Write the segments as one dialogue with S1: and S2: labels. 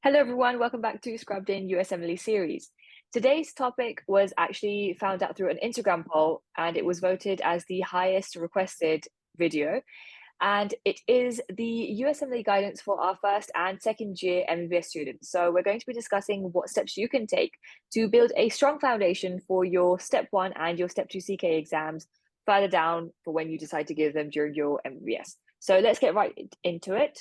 S1: Hello everyone, welcome back to ScrubbedIn USMLE series. Today's topic was actually found out through an Instagram poll and it was voted as the highest requested video. And it is the USMLE guidance for our first and second year MBBS students. So we're going to be discussing what steps you can take to build a strong foundation for your Step 1 and your Step 2 CK exams further down for when you decide to give them during your MBBS. So let's get right into it.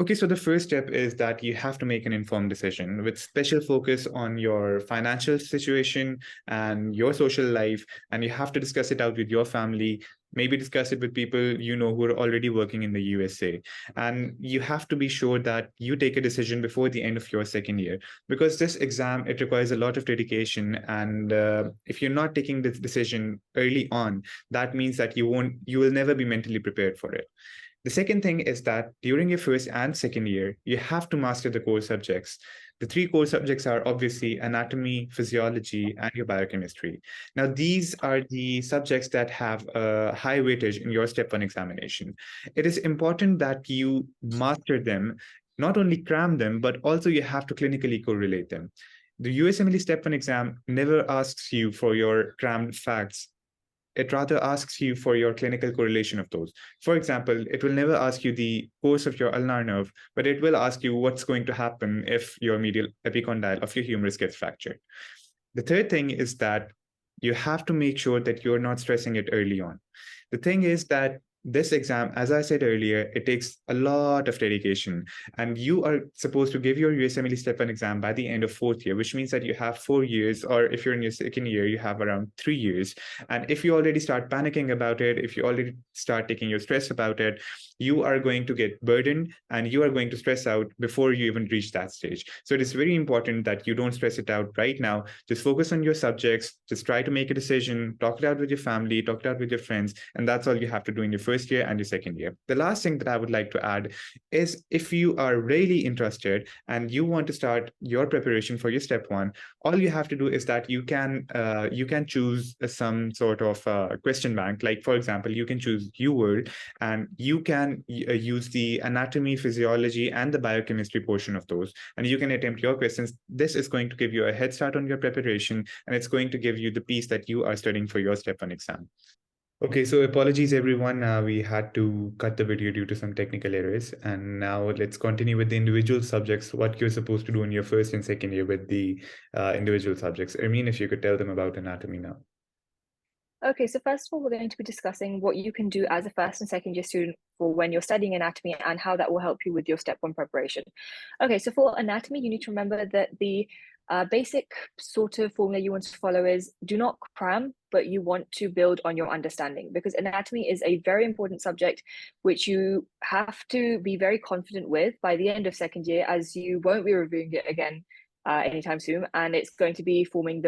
S2: Okay, so the first step is that you have to make an informed decision with special focus on your financial situation and your social life. And you have to discuss it out with your family, maybe discuss it with people you know who are already working in the USA. And you have to be sure that you take a decision before the end of your second year, because this exam, it requires a lot of dedication. And if you're not taking this decision early on, that means that you will never be mentally prepared for it. The second thing is that during your first and second year, you have to master the core subjects. The three core subjects are obviously anatomy, physiology, and your biochemistry. Now, these are the subjects that have a high weightage in your Step 1 examination. It is important that you master them, not only cram them, but also you have to clinically correlate them. The USMLE Step 1 exam never asks you for your crammed facts. It rather asks you for your clinical correlation of those. For example, it will never ask you the course of your ulnar nerve, but it will ask you what's going to happen if your medial epicondyle of your humerus gets fractured. The third thing is that you have to make sure that you're not stressing it early on. The thing is that this exam, as I said earlier, it takes a lot of dedication, and you are supposed to give your USMLE Step 1 exam by the end of fourth year, which means that you have 4 years, or if you're in your second year, you have around 3 years. And if you already start panicking about it, if you already start taking your stress about it, you are going to get burdened and you are going to stress out before you even reach that stage. So it is very important that you don't stress it out right now. Just focus on your subjects, just try to make a decision, talk it out with your family, talk it out with your friends, and that's all you have to do in your first year and your second year. The last thing that I would like to add is, if you are really interested and you want to start your preparation for your Step 1, all you have to do is that you can choose some sort of question bank. Like, for example, you can choose UWorld, and you can use the anatomy, physiology, and the biochemistry portion of those, and you can attempt your questions. This is going to give you a head start on your preparation, and it's going to give you the piece that you are studying for your Step 1 exam. Okay, so apologies everyone. We had to cut the video due to some technical errors. And now let's continue with the individual subjects, what you're supposed to do in your first and second year with the individual subjects. Ermine, if you could tell them about anatomy now.
S1: Okay, so first of all, we're going to be discussing what you can do as a first and second year student for when you're studying anatomy and how that will help you with your Step 1 preparation. Okay, so for anatomy, you need to remember that the basic sort of formula you want to follow is do not cram, but you want to build on your understanding, because anatomy is a very important subject which you have to be very confident with by the end of second year, as you won't be reviewing it again anytime soon, and it's going to be forming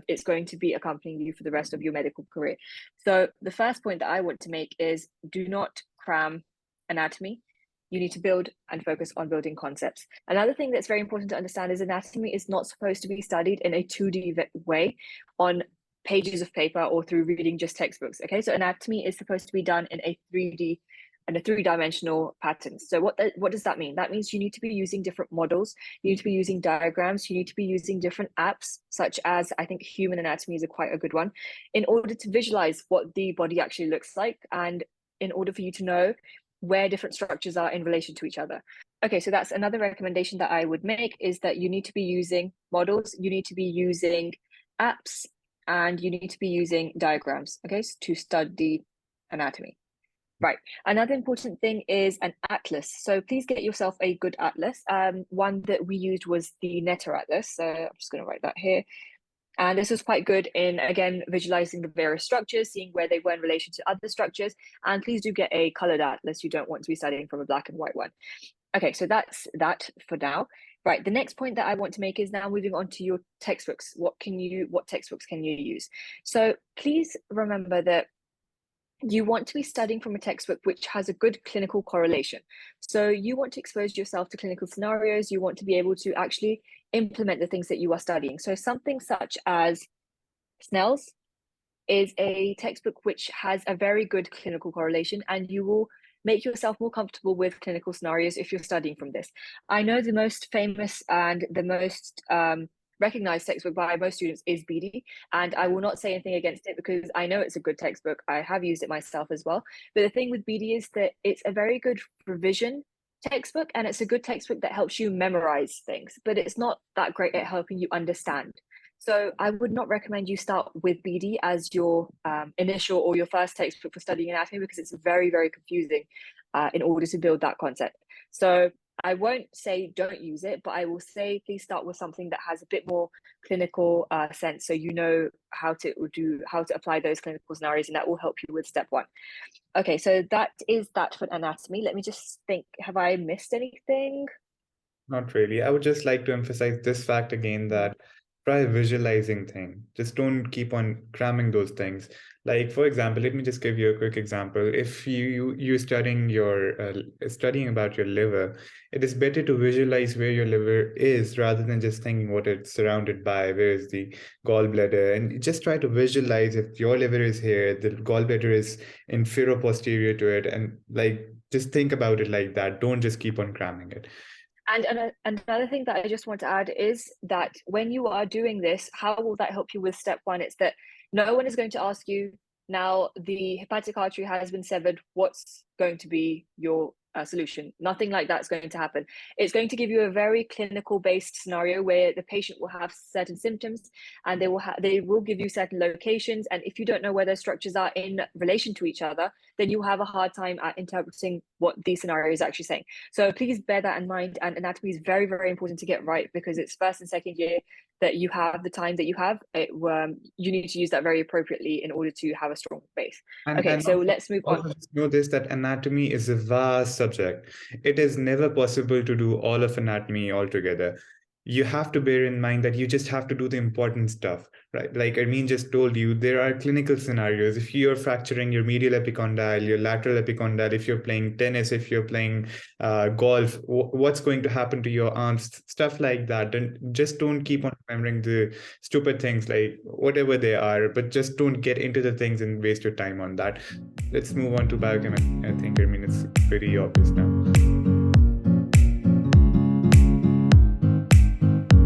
S1: it's going to be accompanying you for the rest of your medical career. So the first point that I want to make is do not cram anatomy. You need to build and focus on building concepts. Another thing that's very important to understand is anatomy is not supposed to be studied in a 2D way on pages of paper or through reading just textbooks. Okay, so anatomy is supposed to be done in a 3D and a three-dimensional pattern. So what does that mean? That means you need to be using different models, you need to be using diagrams, you need to be using different apps, such as, I think Human Anatomy is quite a good one, in order to visualize what the body actually looks like, and in order for you to know where different structures are in relation to each other. Okay, so that's another recommendation that I would make, is that you need to be using models, you need to be using apps, and you need to be using diagrams, okay, to study anatomy. Right. Another important thing is an atlas. So please get yourself a good atlas. One that we used was the Netter Atlas. So I'm just going to write that here. And this was quite good in, again, visualizing the various structures, seeing where they were in relation to other structures. And please do get a colored atlas. You don't want to be studying from a black and white one. Okay, so that's that for now. Right, the next point that I want to make is now moving on to your textbooks. What textbooks can you use? So please remember that you want to be studying from a textbook which has a good clinical correlation. So you want to expose yourself to clinical scenarios. You want to be able to actually implement the things that you are studying. So something such as Snell's is a textbook which has a very good clinical correlation, and you will make yourself more comfortable with clinical scenarios if you're studying from this. I know the most famous and the most recognized textbook by most students is BD, and I will not say anything against it because I know it's a good textbook. I have used it myself as well. But the thing with BD is that it's a very good revision textbook, and it's a good textbook that helps you memorize things, but it's not that great at helping you understand. So I would not recommend you start with BD as your initial or your first textbook for studying anatomy, because it's very, very confusing in order to build that concept. So I won't say don't use it, but I will say please start with something that has a bit more clinical sense, so you know how to apply those clinical scenarios, and that will help you with step one. Okay, so that is that for anatomy. Let me just think, have I missed anything?
S2: Not really. I would just like to emphasize this fact again, that try visualizing things. Just don't keep on cramming those things. Like, for example, let me just give you a quick example. If you're studying about your liver, it is better to visualize where your liver is rather than just thinking what it's surrounded by. Where is the gallbladder? And just try to visualize if your liver is here, the gallbladder is inferior posterior to it, and like just think about it like that. Don't just keep on cramming it.
S1: And another thing that I just want to add is that when you are doing this, how will that help you with step one? It's that no one is going to ask you, now the hepatic artery has been severed, what's going to be your solution? Nothing like that's going to happen. It's going to give you a very clinical based scenario where the patient will have certain symptoms, and they will give you certain locations. And if you don't know where those structures are in relation to each other, then you have a hard time at interpreting what the scenario is actually saying. So please bear that in mind. And anatomy is very, very important to get right, because it's first and second year that you have the time that you have. You need to use that very appropriately in order to have a strong base. Okay, so let's move on.
S2: Also know this, that anatomy is a vast subject. It is never possible to do all of anatomy altogether. You have to bear in mind that you just have to do the important stuff, right? Like Armin just told you, there are clinical scenarios. If you're fracturing your medial epicondyle, your lateral epicondyle, if you're playing tennis, if you're playing golf, what's going to happen to your arms, stuff like that. And just don't keep on remembering the stupid things, like whatever they are, but just don't get into the things and waste your time on that. Let's move on to biochemistry. I think, I mean, it's pretty obvious now.